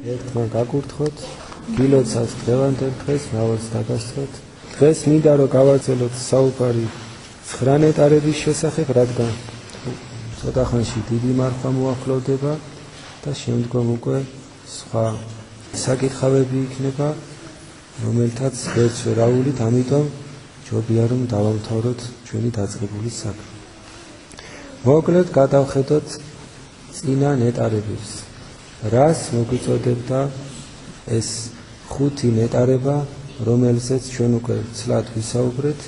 ერთმან გაკურთხოთ, გილოცავთ დღევანდელ დღეს, მრავალს დაგასწროთ. დღეს მინდა რომ გავაგრძელოთ საუბარი 9 ნეტარების შესახებ, რადგან ცოტა ხანში დიდი მარხვა მოახლოვდება და შემდგომ უკვე სხვა საკითხავები იქნება, რომელთაც ვერც ვერ ავულით, ამიტომ ჯობია რომ დავამთავროთ ჩვენი დაწყებული საქმე. მოკლედ გადავხედოთ წინა ნეტარებებს. რას მოგვიწოდებდა ეს 5 ნეტარება, რომელზეც ჩვენ უკვე ცლად ვისაუბრეთ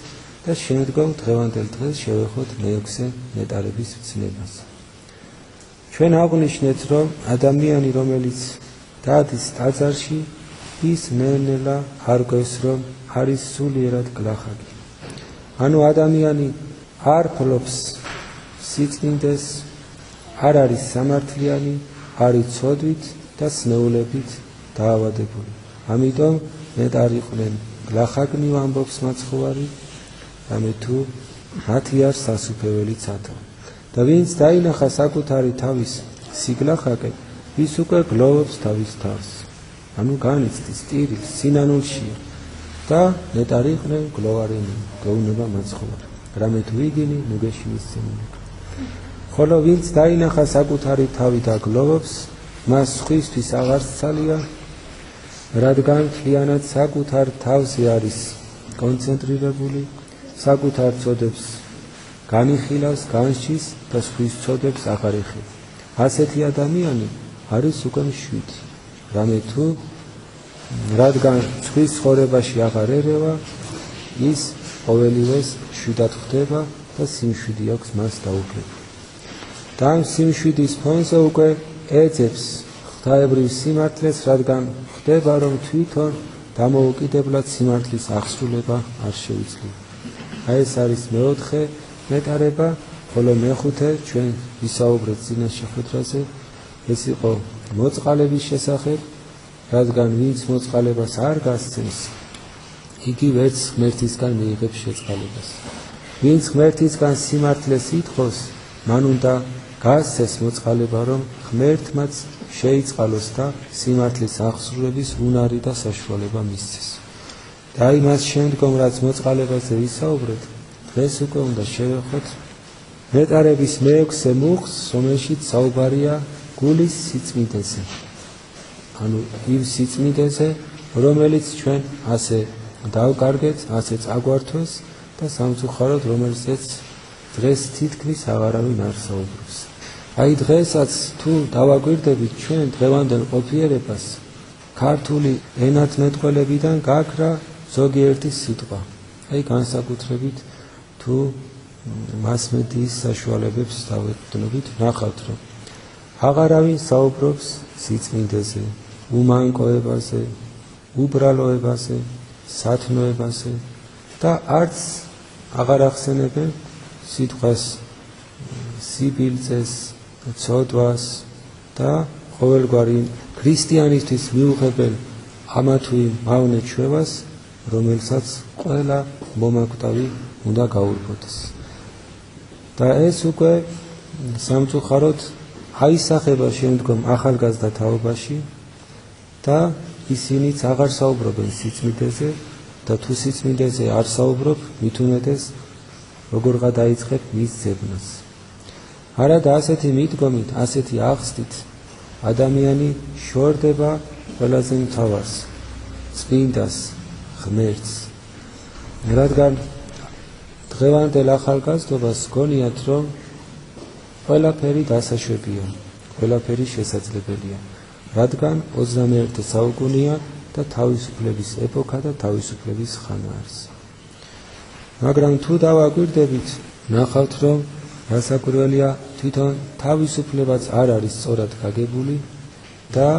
და შემდგომ დღევანდელ დღეს შევეხოთ მე-6 ნეტარების ცნებას. ჩვენ აღვნიშნეთ, რომ ადამიანი, რომელიც დადის ტაძარში, ის ნელ-ნელა არ გვევს, რომ არის სულიერად გლახაკი. ანუ ადამიანი არ ფლობს სიწმინდეს, არ არის სამართლიანი, არის ცოდვით და სნეულებით დაავადებული. ამიტომ ნეტარიყვნენ გლახაკნი, ამბობს მაცხოვარი, რამე თუ მათი არ სასუფეველი ცათა. და ვინც დაინახა საკუთარი თავის სიგლახაკე, ის უკვე გლოვობს თავის თავს. ანუ განიცდის ტირილს, სინანულშია და ნეტარიყვნენ გლოვარენი, გეუბნება მაცხოვარი. რამე თუ იგინი, ნუგეშინის სცენუნეკ. ხოლო ვინც დაინახა საკუთარი თავი და გლოვობს, მას სხვისთვის აღარ სცალია, რადგან მთლიანად საკუთარ თავზე არის კონცენტრირებული, საკუთარ ცოდებს განიხილავს, განსჯის და სხვის ცოდებს აღარ ეხება. ასეთი ადამიანი არის უკვე მშვიდი, რადგან სხვის ცხოვრებაში აღარ ერევა, ის ყოველივეს მშვიდად ხვდება და სიმშვიდი აქვს მას დაუგებული. და ამ სიმშვიდის ფონზე უკვე ეძებს ღვთაებრივ სიმართლეს, რადგან ხვდება, რომ თვითონ დამოუკიდებლად სიმართლის აღსრულება არ შეუძლია. ეს არის მე-4 ნეტარება, ხოლო მე-5 ჩვენ ვისაუბრეთ წინა შეხვედრაზე, ეს იყო მოწყალების შესახებ, რადგან ვინც მოწყალებას არ გასცემს, იგი ვერც ღმერთისგან მიიღებს შეწყალებას. ვინც ღმერთისგან სიმართლეს ითხოვს, მან უნდა გასცეს მოწყალება, რომ ღმერთმაც შეიწყალოს და სიმართლის აღსრულების უნარი და საშუალება მისცეს. და იმას შემდგომ, რაც მოწყალებაზე ვისაუბრეთ, დღეს უკვე უნდა შევეხოთ ნეტარების მე-6 მუხს, რომელშიც საუბარია გულის სიწმინდეზე. ანუ იმ სიწმინდეზე, რომელიც ჩვენ ასე დავკარგეთ, ასე წაგვართვეს და სამწუხაროდ, რომელზეც დღეს თითქმის აღარავინ არ საუბრობს. აი დღესაც თუ დავაკვირდებით ჩვენ დღევანდელ ყოფიერებას, ქართული ენათმეტყველებიდან გაქრა ზოგიერთი სიტყვა. აი განსაკუთრებით თუ მასმედიის საშუალებებს დავეცდებით, ნახავთ, რომ აღარავინ საუბრობს სიწმინდეზე, უმანკოებაზე, უბრალოებაზე, სათნოებაზე და არც აღარ ახსენებენ სიტყვას სიბილწეს, ცოდვას და ყოველგვარი ქრისტიანისთვის მიუღებელ ამა თუ იმ მავნე ჩვევას, რომელსაც ყველა მომაკვდავი უნდა გაურბოდეს. და ეს უკვე სამწუხაროდ აისახება შემდგომ ახალგაზრდა თაობაში და ისინიც აღარ საუბრობენ სიწმინდეზე და თუ სიწმინდეზე არ საუბრობ, მით უმეტეს როგორღა დაიწყებ მის ძებნას. არადა ასეთი მიდგომით, ასეთი აღზრდით ადამიანი შორდება ყველაზე მთავარს, წმინდას, ღმერთს. რადგან დღევანდელ ახალგაზრდობას გონიათ, რომ ყველაფერი დასაშვებია, ყველაფერი შესაძლებელია, რადგან 21 საუკუნეა და თავისუფლების ეპოქა და თავისუფლების ხანა არის. მაგრამ თუ დავაკვირდებით, ნახავთ, რომ რასაკვირველია, თვითონ თავისუფლებაც არ არის სწორად გაგებული და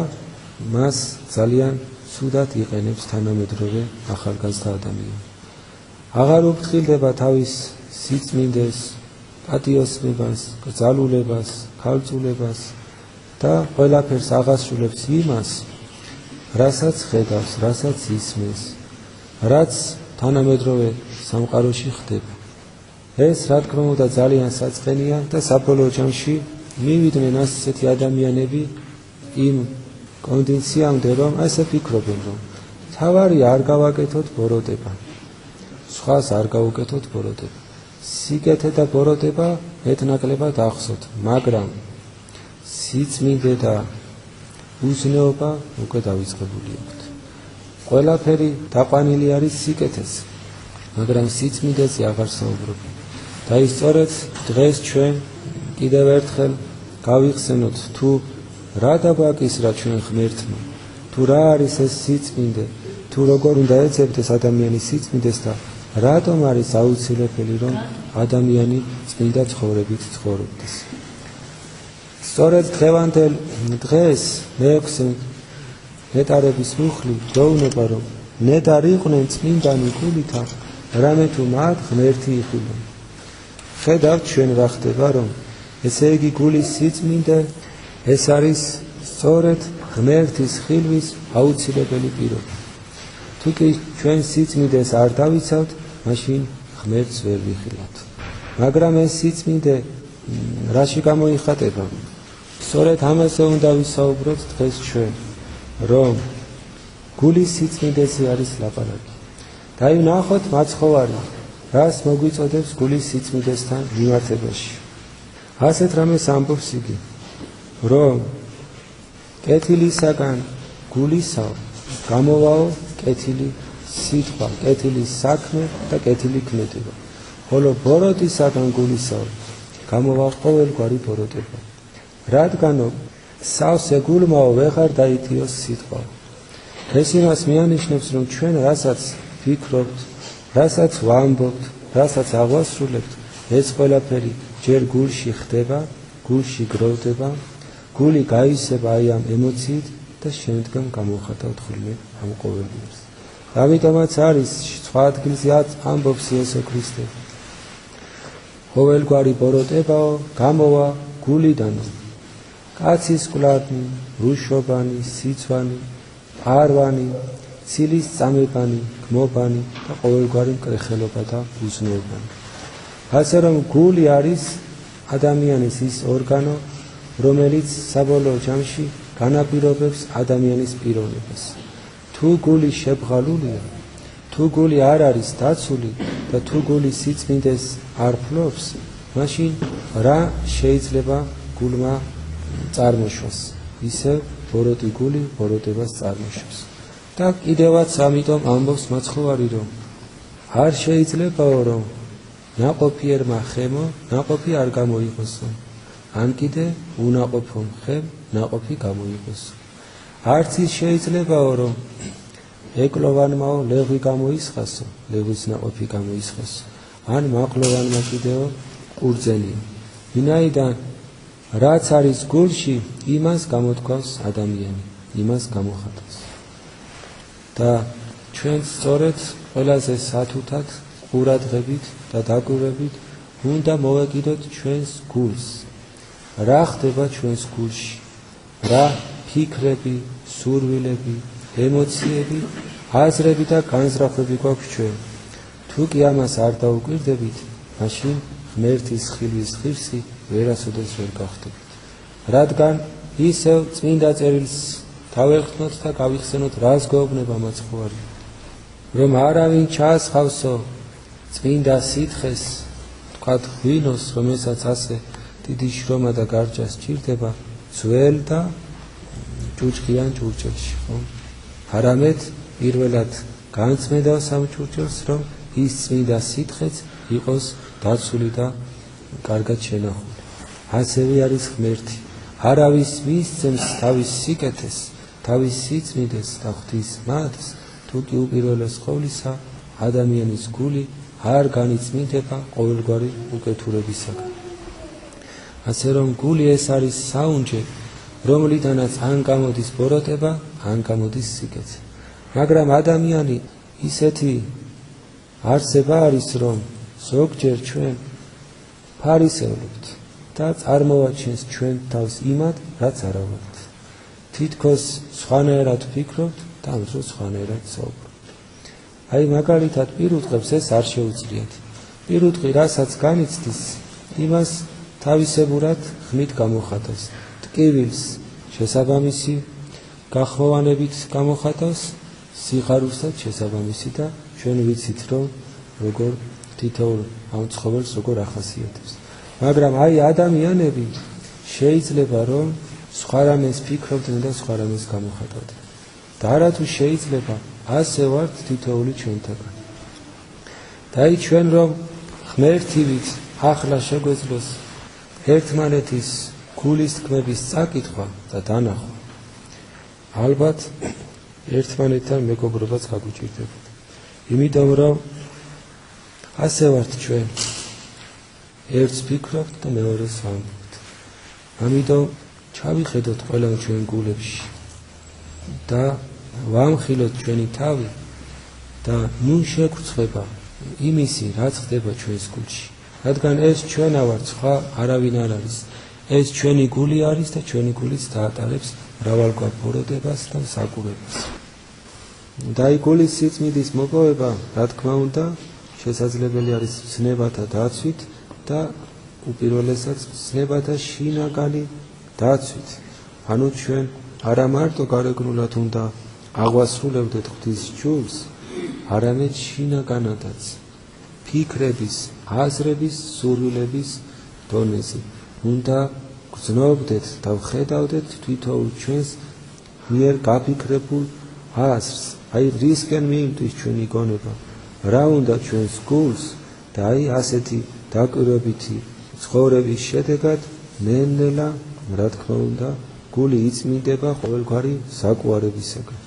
მას ძალიან ცუდად იყენებს თანამედროვე ახალგაზრდა ადამიანი. აღარ უფრთხილდება თავის სიწმინდეს, პატიოსნებას, გრძალულებას, ქალწულებას და ყველაფერს აღასრულებს იმას, რასაც ხედავს, რასაც ისმის, რაც თანამედროვე სამყაროში ხდება. ეს რა თქმა უნდა ძალიან საწყენია და საბოლოო ჯამში მივიდნენ ასეთი ადამიანები იმ კონდიციამდე, რომ ასე ფიქრობენ, რომ თავარი არ გავაკეთოთ ბოროტება, სხვას არ გავუკეთოთ ბოროტება, სიკეთე და ბოროტება მეტნაკლებად ახსოთ, მაგრამ სიწმინდე და უზნეობა უკვე დავიწყებული აქვთ. ყველაფერი დაყვანილი არის სიკეთეს, მაგრამ სიწმინდეზე აღარ საუბრობენ. და ის სწორედ დღეს ჩვენ კიდევ ერთხელ გავიხსენოთ, თუ რა დაგვაკისრა ჩვენ ღმერთმა, თუ რა არის ეს სიწმინდე, თუ როგორ უნდა ეძებდეს ადამიანის სიწმინდეს და რატომ არის აუცილებელი, რომ ადამიანი წმინდა ცხოვრებით ცხოვრობდეს. სწორედ დღევანდელ დღეს მეექვსე ნეტარების მუხლი გვეუბნება, რომ ნეტარ იყვნენ წმინდანი გულითა, რამე თუ მათ ღმერთი იხილონ. ხედავთ ჩვენ რა ხდება, რომ ესე იგი გულის სიწმინდე ეს არის სწორედ ღმერთის ხილვის აუცილებელი პირობა. თუ კი ჩვენ სიწმინდეს არ დავიცავთ, მაშინ ღმერთს ვერ ვიხილავთ. მაგრამ ეს სიწმინდე რაში გამოიხატება? სწორედ ამაზე უნდა ვისაუბროთ დღეს ჩვენ, რომ გულის სიწმინდეზე არის ლაპარაკი. და ვნახოთ მაცხოვარი, რას მოგვიწოდებს გულის სიწმინდესთან მიმართებაში. ასეთ რამეს ამბობს იგი, რომ კეთილისაგან გულისაო გამოვაო კეთილი სიტყვა, კეთილი საქმე და კეთილი ქმედება, ხოლო ბოროტისაგან გულისაო გამოვა ყოველგვარი ბოროტება. რადგანო სავსე გულმაო ვეღარ დაითიოს სიტყვა. ეს იმას მიანიშნებს, რომ ჩვენ რასაც ვფიქრობთ, რასაც ვამბობთ, რასაც აღვასრულებთ, ეს ყველაფერი ჯერ გულში ხდება, გულში გროვდება, გული გაივსება აი ამ ემოციით და შემდგომ გამოხატავთ ხოლმე ამ ყოველდღიურს. ამიტომაც არის სხვა ადგილზე ამბობს იესო ქრისტე, ყოველგვარი ბოროტებაო გამოვა გულიდანო, კაცის კვლავი, რუშობანი, სიცვანი, პარვანი, ცილის წამებანი, გმობანი და ყოველგვარი მკრეხელობა და უზნეობანი. ასე რომ გული არის ადამიანის ის ორგანო, რომელიც საბოლოო ჯამში განაპირობებს ადამიანის პიროვნებას. თუ გული შებღალულია, თუ გული არ არის დაცული და თუ გული სიწმინდეს არ ფლობს, მაშინ რა შეიძლება გულმა წარმოშვას? ისევ ბოროტი გული ბოროტებას წარმოშვას. და კიდევაც ამიტომ ამბობს მაცხოვარი, რომ არ შეიძლებაო, რომ ნაყოფიერმა ხემო ნაყოფი არ გამოიღოსო, ან კიდე უნაყოფო ხემ ნაყოფი გამოიღოსო. არც ის შეიძლებაო, რომ ეკლოვანმაო ლეღვი გამოისხასო, ლეგვის ნაყოფი გამოისხასო, ან მაყლოვანმა კიდეო ყურძენია. ვინაიდან რაც არის გულში, იმას გამოთქვას ადამიანი, იმას გამოხატავს. და ჩვენ სწორედ ყველაზე სათუთად ყურადღებით და დაკვირვებით უნდა მოვეკიდოთ ჩვენს გულს. რა ხდება ჩვენს გულში? რა ფიქრები, სურვილები, ემოციები, აზრები და განზრახვები გვაქვს ჩვენ? თუ კი ამას არ დაუკვირდებით, მაშინ ღმერთის ხილვის ღირსი ვერასოდეს ვერ გახდებით. რადგან ისევ წმინდა წერილს დავეხსნოთ და გავიხსენოთ, რას გვეუბნება მაცხოვარი, რომ არავინ ჩაასხავსო წმინდა სითხეს, თქვათ ღვინოს, რომელსაც ასე დიდი შრომა და გარჯა სჭირდება, ძველ და ჭუჭყიან ჭურჭელში, ხო? არამედ პირველად განწმენდავს ამ ჭურჭელს, რომ ის წმინდა სითხეც იყოს დაცული და კარგად შენახული. ასევე არის ღმერთი. არავის მისცემს თავის სიკეთეს, თავის სიწმინდეს და ღვთის მადლს, თუ კი უპირველეს ყოვლისა ადამიანის გული არ განიწმინდება ყოველგვარი უკეთურებისაგან. ასე რომ გული ეს არის საუნჯე, რომლიდანაც ან გამოდის ბოროტება, ან გამოდის სიკეთე. მაგრამ ადამიანი ისეთი არსება არის, რომ ზოგჯერ ჩვენ ფარისევლობთ და წარმოვაჩენს ჩვენ თავს იმად, რაც არა ვართ. თითქოს სხვანაირად ვფიქრობთ და ამ დროს სხვანაირად საუბრობთ. აი მაგალითად პირუტყვებს ეს არ შეუძლიათ. პირუტყვი რასაც განიცდის, იმას თავისებურად ხმით გამოხატავს. ტკივილს შესაბამისი გახლოვანებით გამოხატავს სიხარულსაც შესაბამისი და ჩვენ ვიცით რომ როგორ თითოეულ ამ ცხოველს როგორ ახასიათებს. მაგრამ აი ადამიანები შეიძლება რომ სხვა რამეს ფიქრობდნენ და სხვა რამეს გამოხატავდნენ. და არა თუ შეიძლება ასე ვართ თითოეული ჩვენთაგან. და აი ჩვენ რომ ღმერთივით ახლა შეგვეძლოს ერთმანეთის გულის თქმების წაკითხვა და დანახვა. ალბათ ერთმანეთთან მეგობრობაც გაგუჭირდებოდა. იმიტომ რომ ასე ვართ ჩვენ. ერთს ფიქრობთ და მეორეს ვამბობთ. ამიტომ ჩავიხედოთ ყველა ჩვენ გულებში და ვამხილოთ ჩვენი თავი და ნუ შეგვწყვება იმისი რაც ხდება ჩვენს გულში. რადგან ეს ჩვენა ვართ, სხვა არავინ არ არის. ეს ჩვენი გული არის და ჩვენი გულიც დაატარებს მრავალგვარ ბოროტებას და საკურებას. და აი გულის სიწმინდის მოპოვება, რა თქმა უნდა, შესაძლებელი არის ცნებათა დაცვით და უპირველესად ცნებათა შინაგანი დაცვით. ანუ ჩვენ არა მარტო გარეგნულად უნდა აღვასრულებდეთ ღვთის ჯულს, არამედ შინაგანადაც ფიქრების, აზრების, სურვილების დონეზე უნდა გრძნობდეთ და ვხედავდეთ თვითოულ ჩვენს მიერ გაფიქრებულ აზრს. აი რისკენ მიიმტვის ჩვენი გონება, რა უნდა ჩვენს გულს და აი ასეთი დაკვირვებითი ცხოვრების შედეგად ნელ-ნელა, რა თქმა უნდა, გული იწმინდება ყოველგვარი საკუარებისაგან.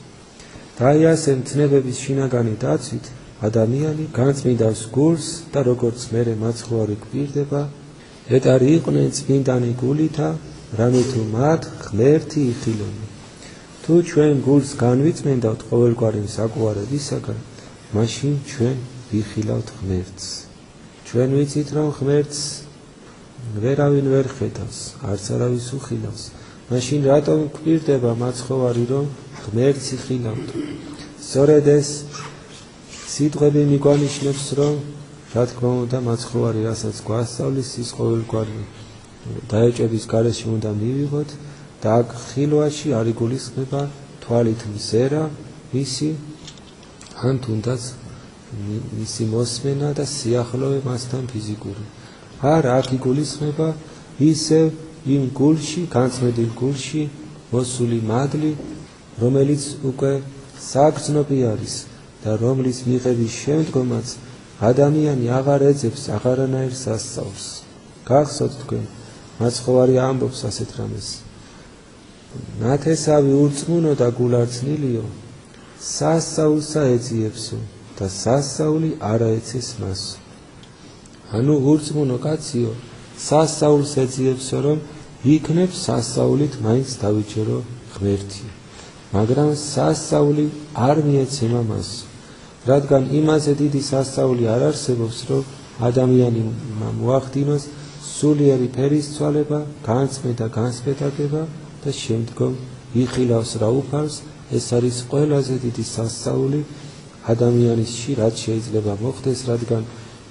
და აი ასე მცნებების შინაგანი დაცვით ადამიანი განწმინდავს გულს და როგორც მერე მაცხოვარი გვპირდება, ეტარი იყვნენ წმინდანი გულითა, რამე თუ მათ ღმერთი იხილონი. თუ ჩვენ გულს განვიწმინდავთ ყოველგვარი საკუარებისაგან, მაშინ ჩვენ ვიხილავთ ღმერთს. ჩვენ ვიცით რომ ღმერთს ვერავინ ვერ ხედავს, არც არავის უხილავს. მაშინ რატომ გვპირდება მაცხოვარი რომ ღმერთს იხილავთ? სწორედ ეს სიტყვები მიგვანიშნებს რომ რა თქმა უნდა მაცხოვარი რასაც გვასწავლის ის ყოველგვარი დაეჭების გარეშე უნდა მივიღოთ და აქ ხილვაში არ იგულისხმება თვალით მზერა მისი ან თუნდაც მისი მოსმენა და სიახლოვე მასთან ფიზიკური. არა, აქ იგულისხმება ისევ იმ გულში, განწმენდილ გულში მოსული მადლი, რომელიც უკვე საგრძნობი არის და რომლის მიღების შემდგომაც ადამიანი აღარ ეძებს აღარანაირ სასწაულს. გახსოვთ თქვენ, მაცხოვარი ამბობს ასეთ რამეს. ნათესავი ურწმუნო და გულარწნილიო, სასწაულსა ეძიებსო და სასწაული არა ეცეს მასო. ანუ ურწმუნო კაციო, სასწაულს ეძიებსო, რომ იქნებ სასწაულით მაინც დავიჯერო ღმერთი. მაგრამ სასწაული არ მიეცემა მასო. რადგან იმაზე დიდი სასწაული არ არსებობს, რომ ადამიანი მოახდინოს სულიერი ფერისცვალება, განწმენდა, განსპეტაკება და შემდგომ იხილავს რა უფალს. ეს არის ყველაზე დიდი სასწაული ადამიანისში, რაც შეიძლება მოხდეს, რადგან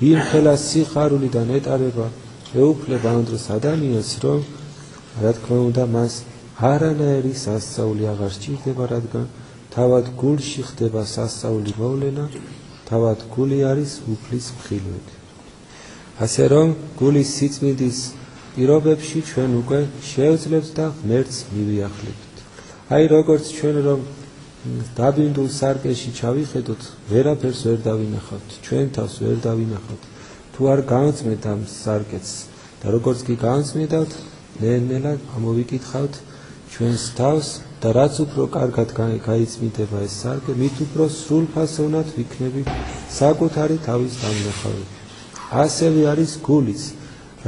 იმ ხელა სიხარულიდან ეტარება ეუფლება ამ დროს ადამიანს, რომ რა თქმა უნდა მას არანაირი სასწაული აღარ სჭირდება, რადგან თავად გულში ხდება სასწაული მოვლენა, თავად გული არის უფლის მხილველი. ასე რომ გულის სიწმინდის პირობებში ჩვენ უკვე შევძლებთ და ღმერთს მივიახლებთ. აი როგორც ჩვენ რომ დაბინდულ სარკეში ჩავიხედოთ, ვერაფერს ვერ დავინახავთ, ჩვენ თავს ვერ დავინახავთ, თუ არ გავწმენთ ამ სარკეც და როგორც კი გავწმენდავთ, ნელ-ნელა ამოვიკითხავთ ჩვენს თავს და რაც უფრო კარგად გაიწმინდება ეს სარკე, მით უფრო სრულფასოვნად ვიქნებით საკუთარი თავის დამნახავი. ასევე არის გულიც,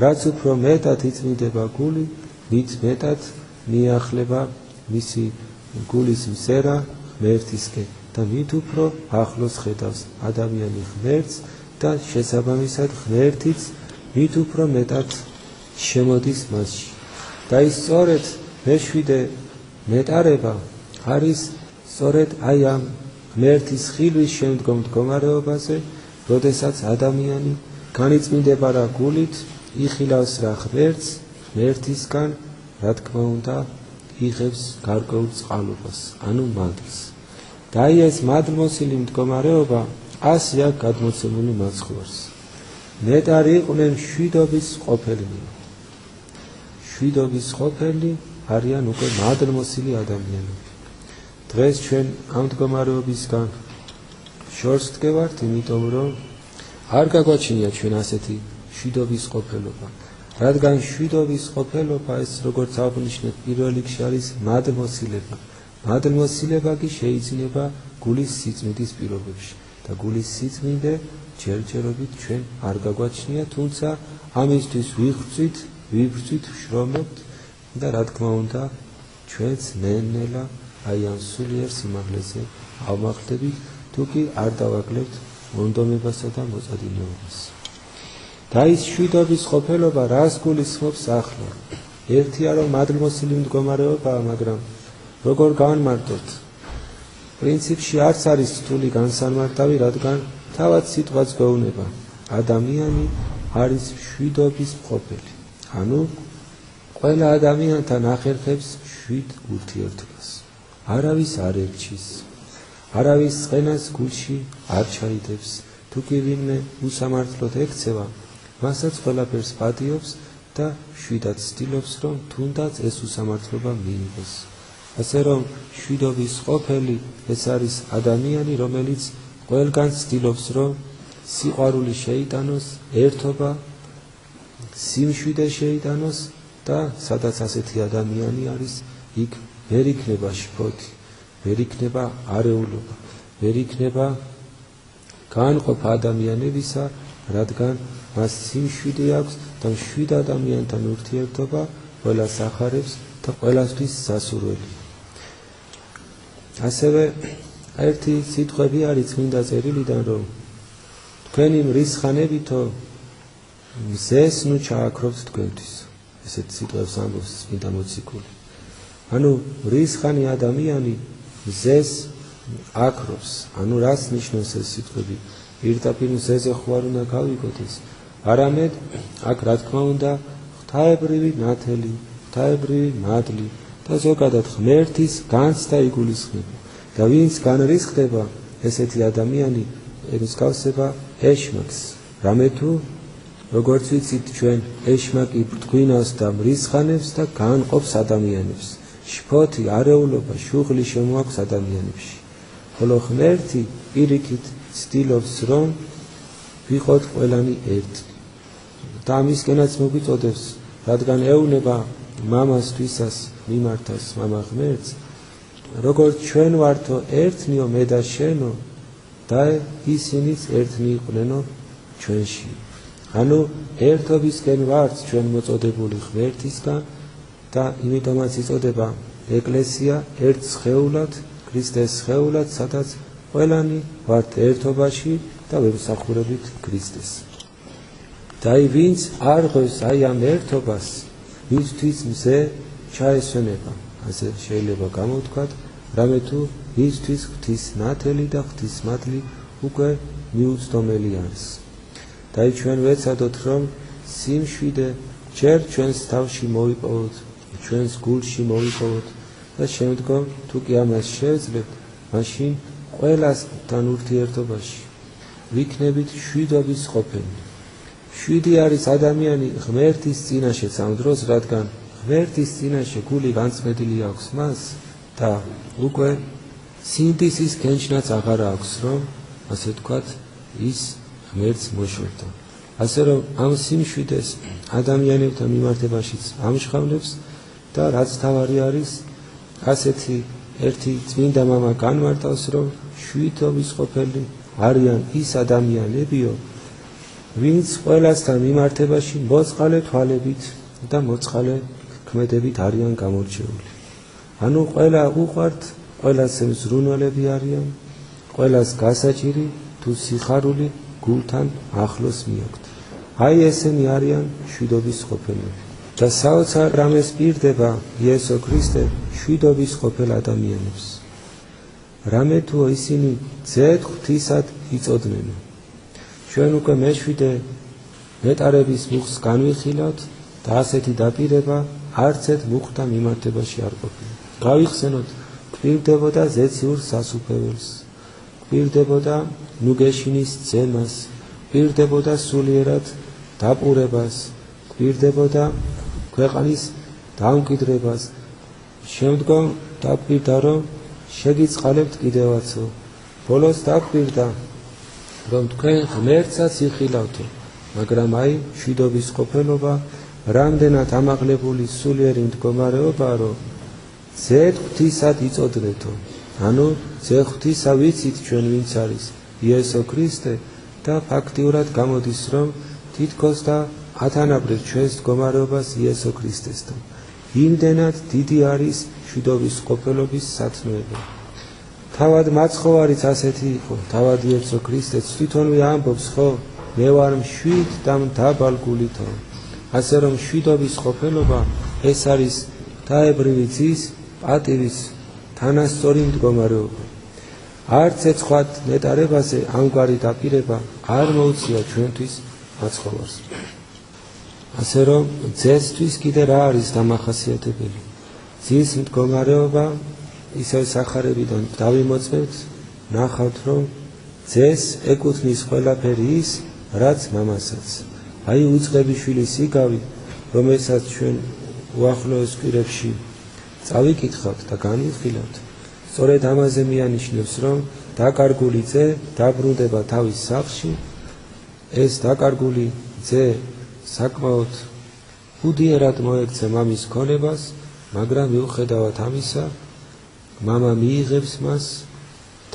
რაც უფრო მეტად იწმინდება გული, მით მეტად მიახლება მისი გულის მზერა ღმერთისკენ და მით უფრო ახლოს ხედავს ადამიანი ღმერთს და შესაბამისად ღმერთიც მით უფრო მეტად შემოდის მასში. და ის სწორედ მეშვიდე მეტარება არის სწორედ აი ამ ღმერთის ხილვის შემდგომ მდგომარეობაზე, როდესაც ადამიანი განიწმინდება რა გულით, იხილავს რა ღმერთს, ღმერთისგან, რა თქმა უნდა, იღებს გარკვეულ წყალობას, ანუ მადლს. და ეს მადლმოსილი მდგომარეობა ასე აქვს გადმოცემული მაცხოვარს. ნეტარი იყვნენ შვიდობის ყოფილნი. შვიდობის ყოფილი არიან უკვე მადლმოსილი ადამიანები. დღეს ჩვენ ამ მდგომარეობისგან შორს ვდგევართ, იმიტომ რომ არ გაგვაჩნია ჩვენ ასეთი შვიდობის ყოფილობა. რადგან შვიდობის ყოფილობა ეს როგორც აღნიშნეთ პირველ რიგში არის მადლმოსილება. მადლმოსილება კი შეიძლება გულის სიწმინდის პირობებში და გულის სიწმინდე ჯერჯერობით ჩვენ არ გაგვაჩნია, თუმცა ამისთვის ვიღვწვით, ვშრომობთ და რა თქმა უნდა ჩვენც ნელ-ნელა აი ამ სულიერ სიმაღლეზე ავმახდებით, თუ კი არ დავაკლებთ მონდომებასა და მოწადინეობას. და ის შვიდობის ყოფილობა რას გულისხმობს ახლა? ერთია რომ მადლმოსილი მდგომარეობაა, მაგრამ როგორ განმარტოთ? პრინციპში არც არის რთული განსამარტავი, რადგან თავად სიტყვაც გვეუბნება. ადამიანი არის შვიდობის ყოფილი. ანუ ყველა ადამიანთან ახერხებს შვიდ ურთიერთობას. არავის არ ერჩის, არავის წყენას გულში არ ჩაიდებს. თუ კი ვინმე უსამართლოდ ექცევა, მასაც ყველაფერს პატიობს და შვიდად ცდილობს, რომ თუნდაც ეს უსამართლობა მიიღოს. ასე რომ შვიდობის ყოფილი ეს არის ადამიანი, რომელიც ყველგან ცდილობს, რომ სიყვარული შეიტანოს, ერთობა, სიმშვიდე შეიტანოს და სადაც ასეთი ადამიანი არის, იქ ვერ იქნება შფოთი, ვერ იქნება არეულობა, ვერ იქნება განყოფა ადამიანებისა, რადგან მას სიმშვიდე აქვს და მშვიდ ადამიანთან ურთიერთობა ყველას ახარებს და ყველასთვის სასურველი. ასევე ერთი სიტყვები არის წმინდა წერილიდან, რომ თქვენი მრისხანებითო მზეს ნუ ჩააქრობთ თქვენთვის. ესეთ სიტყვებს ამბობს წმინდა მოციქული. ანუ მრისხანი ადამიანი მზეს აკრობს. ანუ რას ნიშნავს ეს სიტყვები? პირდაპირ მზეზე ხო არ უნდა გავიგოთ ეს, არამედ აქ რა თქმა უნდა ღვთაებრივი ნათელი, ღვთაებრივი მადლი და ზოგადად ღმერთის განცდა იგულისხმება. და ვინც განრისხდება, ესეთი ადამიანი ემსგავსება ეშმაკს. რამე თუ როგორც ვიცით ჩვენ, ეშმაკი ბრტყვინავს და მრისხანებს და განყოფს ადამიანებს. შფოთი, არეულობა, შუღლი შემოაქვს ადამიანებში. ხოლო ღმერთი პირიქით ცდილობს, რომ ვიყოთ ყველანი ერთი. და ამისკენაც მოგვიწოდებს, რადგან ეუბნება მამას თვისას მიმართავს მამა ღმერთს, როგორც ჩვენ ვართო ერთნიო მე და შენო და ისინიც ერთნი იყვნენო ჩვენში. ანუ ერთობისკენ ვართ ჩვენ მოწოდებული ღმერთისგან და იმიტომაც იწოდება ეკლესია ერთ სხეულად, ქრისტეს სხეულად, სადაც ყველანი ვართ ერთობაში და ვემსახურებით ქრისტეს. და ვინც არ ღვევს აი ამ ერთობას, მისთვის მზე ჩაესვენება, ასე შეიძლება გამოვთქვათ, რამე თუ მისთვის ღვთის ნათელი და ღვთის მადლი უკვე მიუწვდომელი არის. და ჩვენ ვეცადოთ, რომ სიმშვიდე ჯერ ჩვენს თავში მოვიპოვოთ, ჩვენს გულში მოვიპოვოთ და შემდგომ თუ კი ამას შევძლებთ, მაშინ ყველასთან ურთიერთობაში ვიქნებით შვიდობის ყოფილი. შვიდი არის ადამიანი ღმერთის წინაშეც ამ დროს, რადგან ღმერთის წინაშე გული განწმენდილი აქვს მას და უკვე სინდისის გენჩნაც აღარ აქვს, რომ ასე თქვათ ის ღმერთს მოშორდა. ასე რომ ამ სიმშვიდეს ადამიანებთან მიმართებაშიც ამჟღავნებს და რაც თავარი არის, ასეთი ერთი წმინდა მამა განმარტავს, რომ შვიდობის ყოფილი არიან ის ადამიანებიო, ვინც ყველასთან მიმართებაში მოწყალე თვალებით და მოწყალე ქმედებით არიან გამორჩეული. ანუ ყველა უყვართ, ყველას ზრუნველები არიან, ყველას გასაჭირი თუ სიხარული გულთან ახლოს მიაქვთ. აი ესენი არიან შვიდობის ყოფილები. და საოცარ რამეს პირდება იესო ქრისტე შვიდობის ყოფილ ადამიანებს. რამე თუ ისინი ძეთ ღვთისად იწოდნენ. ჩვენ უკვე მეშვიდე ნეტარების მუხს განვიხილავთ და ასეთი დაპირება არც ერთ მუხთა მიმართებაში არ ყოფილა. გავიხსენოთ, გვირდებოდა ზეციურ სასუფეველს, გვირდებოდა ნუგეშინის ძემას, გვირდებოდა სულიერად დაპურებას, გვირდებოდა ქვეყნის დამკვიდრებას. შემდგომ დაგვირდა, რომ შეგიწყალებთ კიდევაცო. ბოლოს დაგვირდა, რომ თქვენ ღმერთსაც იხილავთო, მაგრამ აი მშვიდობის ყოფილობა რამდენად ამაღლებული სულიერი მდგომარეობა, რომ ძე ღვთისად იწოდნეთო. ანუ ძე ღვთისა ვიცით ჩვენ ვინც არის იესო ქრისტე და ფაქტიურად გამოდის, რომ თითქოს და ათანაბრებს ჩვენს მდგომარეობას იესო ქრისტესთან. იმდენად დიდი არის მშვიდობის ყოფილობის სათნოება. თავად მაცხოვარიც ასეთი იყო, თავად იესო ქრისტეც თვითონვე ამბობს, ხო, მე ვარ მშვიდ და მდაბალ გულითო. ასე რომ მშვიდობის ყოფილობა ეს არის ღვთაებრივი ძის პატივის თანასწორი მდგომარეობა. არც ეცხვად ნეტარებაზე ამგვარი დაპირება არ მოუწია ჩვენთვის მაცხოვარს. ასე რომ ძესთვის კიდე რა არის დამახასიათებელი? ძის მდგომარეობა ისევ სახარებიდან დავიმოწმებთ, ნახავთ, რომ ძეს ეკუთვნის ყველაფერი ის, რაც მამასაც. აი უწყებიშვილის იგავი, რომელსაც ჩვენ უახლოეს კვირებში წავიკითხავთ და განვიხილავთ, სწორედ ამაზე მიანიშნებს, რომ დაკარგული ძე დაბრუნდება თავის სახლში. ეს დაკარგული ძე საკმაოდ უდიერად მოექცა მამის ქონებას, მაგრამ მიუხედავად ამისა, მამა მიიღებს მას,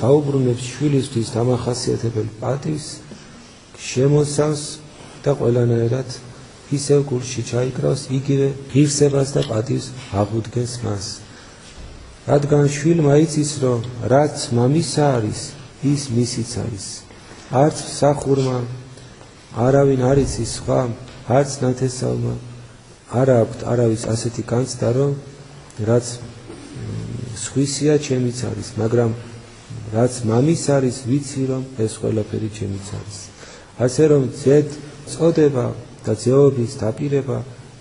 დაუბრუნებს შვილისთვის დამახასიათებელ პატივს, შემოსავს და ყველანაირად ისევ გულში ჩაიკრავს იგივე ღირსებას და პატივს აღუდგენს მას. რადგან შვილმა იცის, რომ რაც მამისა არის, ის მისიც არის. არც მსახურმა არავინ არ იცის, სხვა არც ნათესავმა არ აქვთ არავის ასეთი განცდა, რომ რაც სხვისია ჩემიც არის, მაგრამ რაც მამის არის, ვიცი, რომ ეს ყველაფერი ჩემიც არის. ასე რომ ძედ წოდება და ძეობის დაპირება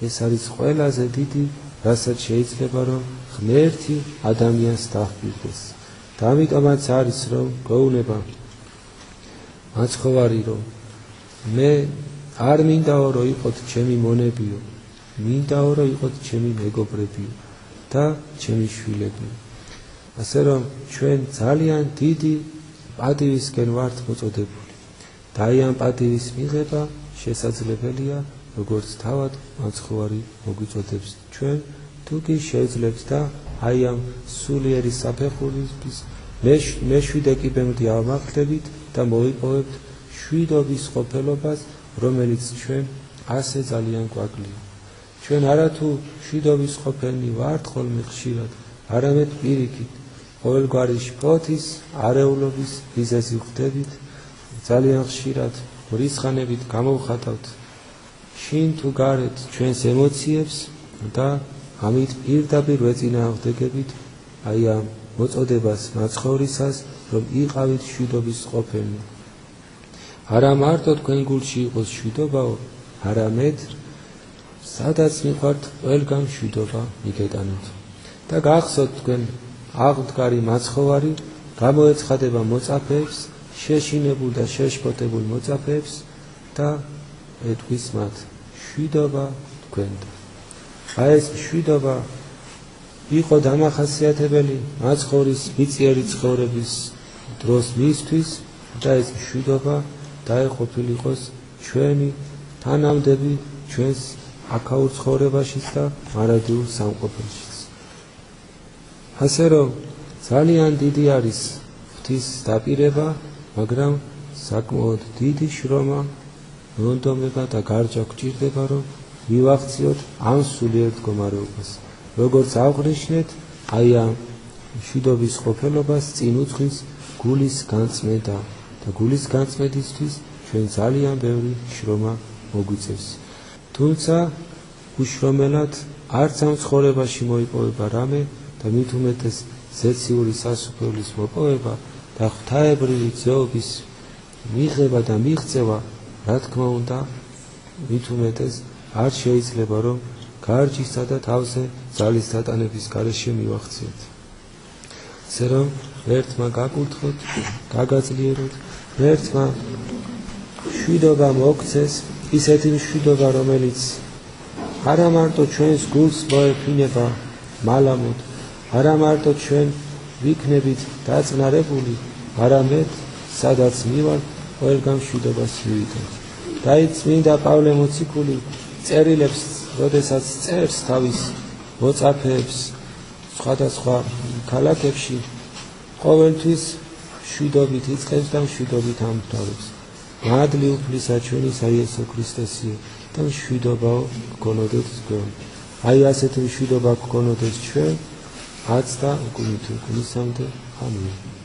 ეს არის ყველაზე დიდი, რასაც შეიძლება, რომ ღმერთი ადამიანს დაჰყირდეს. და ამიტომაც არის, რომ გვეუბნება მაცხოვარი, რომ მე არ მინდაო, რომ იყოთ ჩემი მონებიო, მინდაო, რომ იყოთ ჩემი მეგობრებიო და ჩემი შვილებიო. ასე რომ ჩვენ ძალიან დიდი პატივისკენ ვართ მოწოდებული და აი ამ პატივის მიღება შესაძლებელია, როგორც თავად მაცხოვარი მოგვიწოდებს ჩვენ, თუ კი შეძლებს და აი ამ სულიერი საფეხურისთვის მეშვიდე კიბემდე ავმართლებით და მოვიპოვებთ მშვიდობის ყოფილობას, რომელიც ჩვენ ასე ძალიან გვაკლია. ჩვენ არათუ მშვიდობის ყოფილნი ვართ ხოლმე ხშირად, არამედ პირიქით ყოველგვარი შფოთის, არეულობის მიზეზი ვხდებით, ძალიან ხშირად მრისხანებით გამოვხატავთ შინ თუ გარეთ ჩვენს ემოციებს და ამით პირდაპირ ვეწინააღმდეგებით აი ამ მოწოდებას მაცხოვრისას, რომ იყავით მშვიდობის ყოფილნი. არა მარტო თქვენ გულში იყოს მშვიდობაო, არამედ სადაც მიყვართ ყველგან მშვიდობა მიგეტანოთ. და გახსოვთ თქვენ აღმდგარი მაცხოვარი გამოეცხადება მოწაფეებს, შეშინებულ და შეშფოთებულ მოწაფეებს და ეთქვის მათ მშვიდობა თქვენთან. აი ეს მშვიდობა იყო დამახასიათებელი მაცხოვრის მიწიერი ცხოვრების დროს მისთვის და ეს მშვიდობა დაეყოფილიყოს ჩვენი თანამდები ჩვენს აქაურ ცხოვრებაშიც და მარადიულ სამყოფელშიც. ასე რომ ძალიან დიდი არის ღვთის დაპირება, მაგრამ საკმაოდ დიდი შრომა, მონდომება და გარჯა გვჭირდება, რომ მივახციოთ ამ სულიერ მდგომარეობას. როგორც აღნიშნეთ, აი ამ მშვიდობის ყოფილობას წინ უძღვის გულის განწმენდა და გულის განწმენდისთვის ჩვენ ძალიან ბევრი შრომა მოგვიწევს. თუმცა უშრომელად არც ამ ცხოვრებაში მოიპოვება რამე და მით უმეტეს ზეციური სასუფეველის მოპოვება და ღვთაებრივი ძეობის მიღება და მიღწევა, რა თქმა უნდა, მით უმეტეს არ შეიძლება, რომ გარჯისა და თავზე ძალის დატანების გარეშე მივახციოთ. ასე რომ ერთმა გაკურთხოთ, გაგაძლიეროთ, ერთმა მშვიდობა მოგცეს, ისეთი მშვიდობა, რომელიც არა მარტო ჩვენს გულს მოეფინება მალამოდ, არა მარტო ჩვენ ვიქნებით დაწნარებული, არამედ სადაც მივართ, ყველგან მშვიდობას მივიდეთ. და წმინდა პავლე მოციქული წერილებს, როდესაც წერს თავის მოწაფეებს სხვადასხვა ქალაქებში, ყოველთვის მშვიდობით იწყებს და მშვიდობით ამთავრებს. მადლი უფლისა ჩვენისა იესო ქრისტესიო და მშვიდობა გქონოდეთ თქვენ. აი ასეთი მშვიდობა გქონოდეთ ჩვენ, აც და უკუნით უკუნისამდე. ამინ.